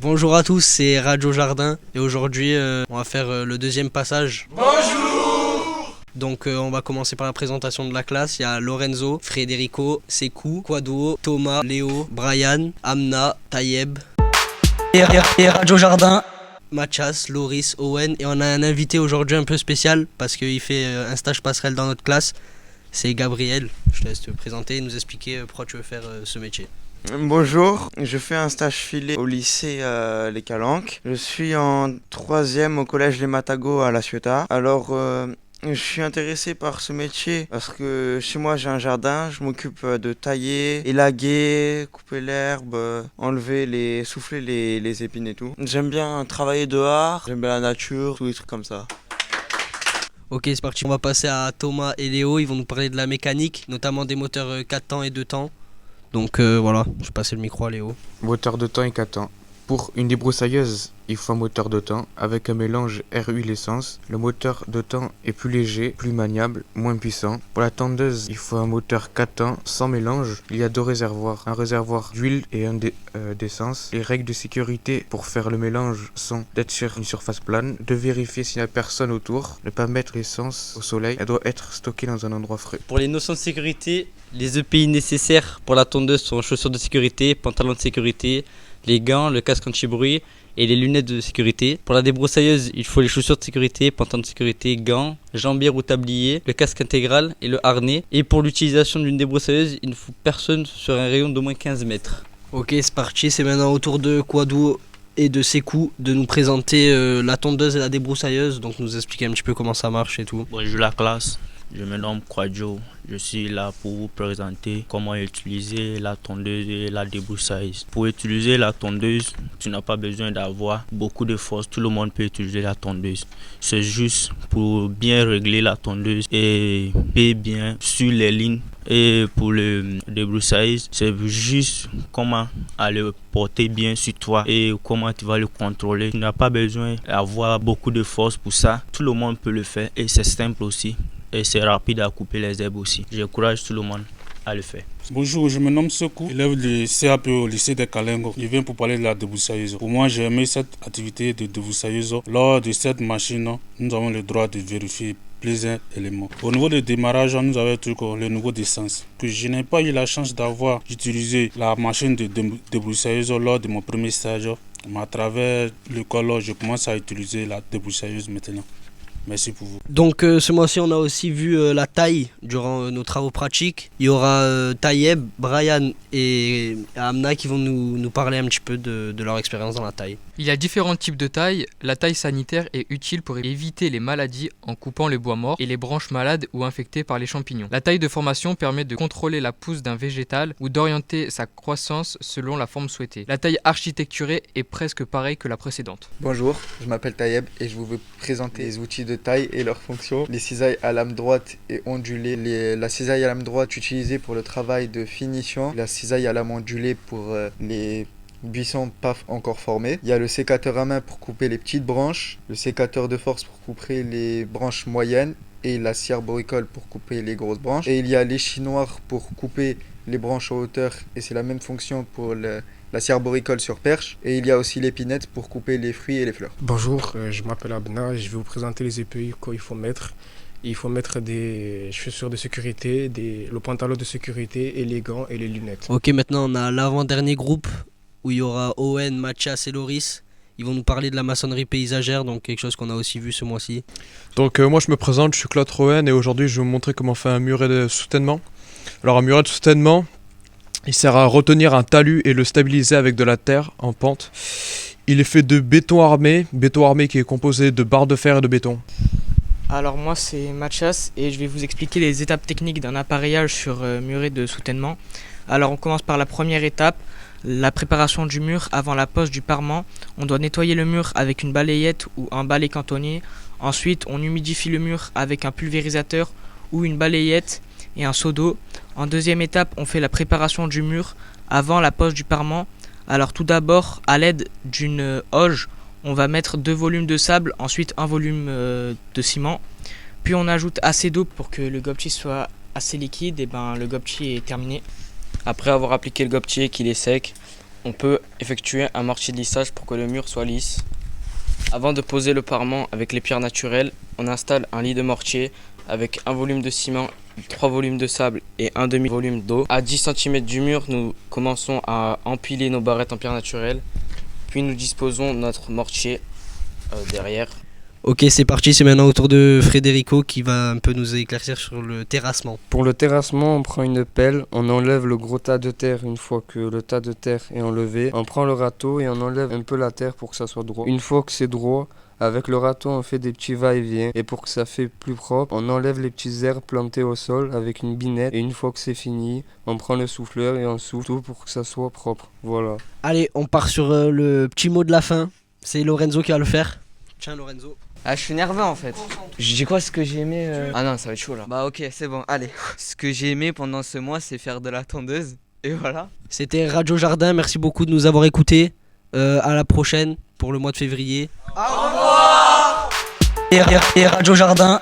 Bonjour à tous, c'est Radio Jardin et aujourd'hui on va faire le deuxième passage. Bonjour. Donc on va commencer par la présentation de la classe. Il y a Lorenzo, Federico, Sekou, Kwadwo, Thomas, Léo, Brian, Amna, Tayeb et Radio Jardin. Mathias, Loris, Owen et on a un invité aujourd'hui un peu spécial parce qu'il fait un stage passerelle dans notre classe. C'est Gabriel. Je te laisse te présenter et nous expliquer pourquoi tu veux faire ce métier. Bonjour, je fais un stage filé au lycée Les Calanques. Je suis en 3e au collège Les Matagots à La Ciotat. Alors, je suis intéressé par ce métier parce que chez moi j'ai un jardin. Je m'occupe de tailler, élaguer, couper l'herbe, souffler les épines et tout. J'aime bien travailler dehors, j'aime bien la nature, tous les trucs comme ça. Ok, c'est parti. On va passer à Thomas et Léo. Ils vont nous parler de la mécanique, notamment des moteurs 4 temps et 2 temps. Donc voilà, je vais passer le micro à Léo. Moteur de temps et 4 temps. Pour une débroussailleuse, il faut un moteur de temps avec un mélange air huile essence. Le moteur de temps est plus léger, plus maniable, moins puissant. Pour la tondeuse, il faut un moteur 4 temps sans mélange. Il y a 2 réservoirs, un réservoir d'huile et un d'essence. Les règles de sécurité pour faire le mélange sont d'être sur une surface plane, de vérifier s'il n'y a personne autour, ne pas mettre l'essence au soleil. Elle doit être stockée dans un endroit frais. Pour les notions de sécurité, les EPI nécessaires pour la tondeuse sont chaussures de sécurité, pantalons de sécurité, les gants, le casque anti-bruit et les lunettes de sécurité. Pour la débroussailleuse, il faut les chaussures de sécurité, pantalons de sécurité, gants, jambières ou tabliers, le casque intégral et le harnais. Et pour l'utilisation d'une débroussailleuse, il ne faut personne sur un rayon d'au moins 15 mètres. Ok, c'est parti. C'est maintenant au tour de Kwadwo et de Sekou de nous présenter la tondeuse et la débroussailleuse. Donc nous expliquer un petit peu comment ça marche et tout. Bonjour la classe, je me nomme Kwadwo. Je suis là pour vous présenter comment utiliser la tondeuse et la débroussailleuse. Pour utiliser la tondeuse, tu n'as pas besoin d'avoir beaucoup de force. Tout le monde peut utiliser la tondeuse. C'est juste pour bien régler la tondeuse et bien sur les lignes. Et pour le débroussailleuse, c'est juste comment le porter bien sur toi et comment tu vas le contrôler. Tu n'as pas besoin d'avoir beaucoup de force pour ça. Tout le monde peut le faire et c'est simple aussi. Et c'est rapide à couper les herbes aussi. J'encourage tout le monde à le faire. Bonjour, je me nomme Sekou, élève du CAP au lycée des Calanques. Je viens pour parler de la débroussailleuse. Pour moi, j'ai aimé cette activité de débroussailleuse. Lors de cette machine, nous avons le droit de vérifier plusieurs éléments. Au niveau du démarrage, nous avons le niveau d'essence. Je n'ai pas eu la chance d'avoir utilisé la machine de débroussailleuse lors de mon premier stage. Mais à travers l'école, je commence à utiliser la débroussailleuse maintenant. Merci pour vous. Donc ce mois-ci on a aussi vu la taille durant nos travaux pratiques. Il y aura Tayeb, Brian et Amna qui vont nous parler un petit peu de leur expérience dans la taille. Il y a différents types de taille. La taille sanitaire est utile pour éviter les maladies en coupant les bois morts et les branches malades ou infectées par les champignons. La taille de formation permet de contrôler la pousse d'un végétal ou d'orienter sa croissance selon la forme souhaitée. La taille architecturée est presque pareille que la précédente. Bonjour, je m'appelle Tayeb et je vais vous présenter les outils de taille et leurs fonctions. Les cisailles à lame droite et ondulée. La cisaille à lame droite utilisée pour le travail de finition. La cisaille à lame ondulée pour les buissons pas encore formés. Il y a le sécateur à main pour couper les petites branches. Le sécateur de force pour couper les branches moyennes. Et la scie arboricole pour couper les grosses branches. Et il y a l'échinoir pour couper les branches en hauteur. Et c'est la même fonction pour la scie arboricole sur perche. Et il y a aussi l'épinette pour couper les fruits et les fleurs. Bonjour, je m'appelle Abna, je vais vous présenter les EPI qu'il faut mettre. Il faut mettre des chaussures de sécurité, le pantalon de sécurité et les gants et les lunettes. Ok, maintenant on a l'avant-dernier groupe où il y aura Owen, Mathias et Loris. Ils vont nous parler de la maçonnerie paysagère, donc quelque chose qu'on a aussi vu ce mois-ci. Donc moi je me présente, je suis Claude Rowen et aujourd'hui je vais vous montrer comment on fait un muret de soutènement. Alors un muret de soutènement, il sert à retenir un talus et le stabiliser avec de la terre en pente. Il est fait de béton armé qui est composé de barres de fer et de béton. Alors moi c'est Mathias et je vais vous expliquer les étapes techniques d'un appareillage sur muret de soutènement. Alors on commence par la première étape, la préparation du mur avant la pose du parement. On doit nettoyer le mur avec une balayette ou un balai cantonnier. Ensuite on humidifie le mur avec un pulvérisateur ou une balayette et un seau d'eau. En deuxième étape on fait la préparation du mur avant la pose du parement. Alors tout d'abord à l'aide d'une auge, on va mettre 2 volumes de sable, ensuite un volume de ciment. Puis on ajoute assez d'eau pour que le gobchi soit assez liquide et le gobchi est terminé. Après avoir appliqué le gobchi et qu'il est sec, on peut effectuer un mortier de lissage pour que le mur soit lisse. Avant de poser le parement avec les pierres naturelles, on installe un lit de mortier avec un volume de ciment, 3 volumes de sable et un demi-volume d'eau. À 10 cm du mur, nous commençons à empiler nos barrettes en pierre naturelle, puis nous disposons notre mortier derrière. Ok, c'est parti, c'est maintenant au tour de Frédérico qui va un peu nous éclaircir sur le terrassement. Pour le terrassement, on prend une pelle, on enlève le gros tas de terre. Une fois que le tas de terre est enlevé, on prend le râteau et on enlève un peu la terre pour que ça soit droit. Une fois que c'est droit, avec le râteau, on fait des petits va-et-vient et pour que ça fait plus propre, on enlève les petits herbes plantées au sol avec une binette et une fois que c'est fini, on prend le souffleur et on souffle tout pour que ça soit propre. Voilà. Allez, on part sur le petit mot de la fin. C'est Lorenzo qui va le faire. Tiens Lorenzo. Ah, je suis nerveux en fait. Je dis quoi ce que j'ai aimé Ah non, ça va être chaud là. Bah ok, c'est bon, allez. Ce que j'ai aimé pendant ce mois, c'est faire de la tondeuse. Et voilà. C'était Radio Jardin, merci beaucoup de nous avoir écoutés. À la prochaine pour le mois de février. Et Radio Jardin.